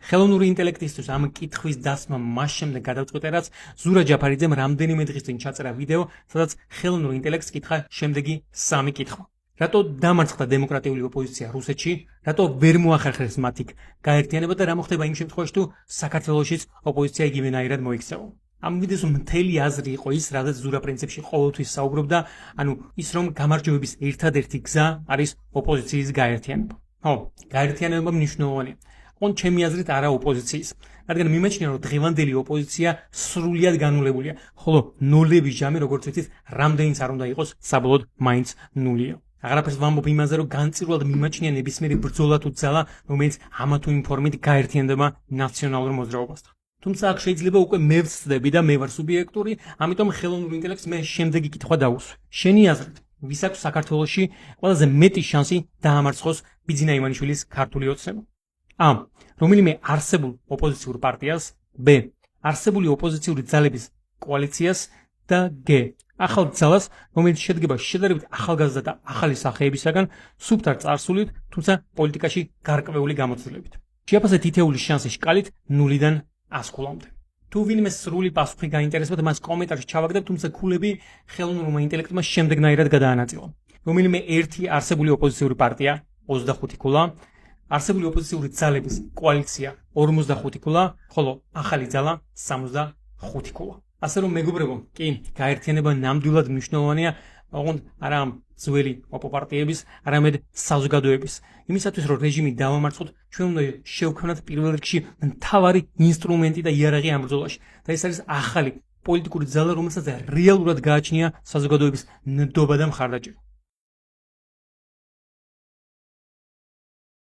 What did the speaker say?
ხელოვნური ინტელექტისთვის ამ კითხვის დასმა მას შემდეგ გადავწყვიტე, რაც ზურა ჯაფარიძემ რამდენიმე დღის წინ ჩაწერა ვიდეო, სადაც ხელოვნურ ინტელექტს კითხა შემდეგი 3 კითხვა. რატო დამარცხდა დემოკრატიული ოპოზიცია რუსეთში, რატო ვერ მოახერხეს მათი გაერთიანება და რა მოხდება იმ შემთხვევაში, თუ საქართველოშიც ოპოზიცია იგივენაირად მოიქცევა. ამ ვიდეოს მთელი აზრი იყო ის, რადგან ზურა პრინციპში ყოველთვის საუბრობდა, ის რომ გამარჯვების ერთადერთი გზა არის ოპოზიციის გაერთიანება. გაერთიანება მნიშვნელოვანია. ოღონდ ჩემი აზრით არა ოპოზიციის. რადგან მიმაჩნია, რომ დღევანდელი ოპოზიცია სრულიად განულებულია, ხოლო ნოლების ჯამი, როგორც ვიცით, რამდენიც არ უნდა იყოს, საბოლოოდ მაინც ნულია. აღარაფერს ვამბობ იმაზე, რომ განწირულად მიმაჩნია ნებისმიერი ბრძოლა თუ ძალა, რომელიც ამა თუ იმ ფორმით გაერთიანდება ნაციონალურ მოძრაობასთან. თუმცა აქ შეიძლება უკვე მე ვცდები და მე ვარ სუბიექტური, ამიტომ ხელოვნურ ინტელექტს მე შემდეგი კითხვა დავუსვი. შენი აზრით, ვის აქვს საქართველოში ყველაზე მეტი შანსი დაამარცხოს ბიძინა ივანიშვილის ქართული ოცნება? A. რომელიმე არსებულ ოპოზიციურ პარტიას, B. არსებული ოპოზიციური ძალების კოალიციას და G. ახალ ძალას, რომელიც შედგება შედარებით ახალგაზრდა და ახალი სახეებისაგან, სუფთა წარსულით, თუმცა პოლიტიკაში გარკვეული გამოცდილებით. შეაფასეთ თითეული შანსი შკალით 0-დან 100 ქულამდე. თუ ვინმე სრული პასუხი გაინტერესებათ, მას კომენტარში ჩავაგდებ, თუმცა ქულები ხელოვნურმა ინტელექტმა შემდეგნაირად გადაანაწილა. რომელიმე ერთი არსებული ოპოზიციური პარტია 25 ქულა, არსებული ოპოზიციური ძალების კოალიცია 45 ქულა, ხოლო ახალი ძალა 65 ქულა. ასე რომ მეგობრებო, კი, გაერთიანება ნამდვილად მნიშვნელოვანია, ოღონდ არა ძველი ოპოპარტიების, არამედ საზოგადოების. იმისათვის, რომ რეჟიმი დავამარცხოთ, ჩვენ უნდა შევქმნათ პირველ რიგში მთავარი ინსტრუმენტი და იარაღი ამ ბრძოლაში. და ეს არის ახალი პოლიტიკური ძალა, რომელსაც რეალურად გააჩნია საზოგადოების ნდობა და მხარდაჭერა.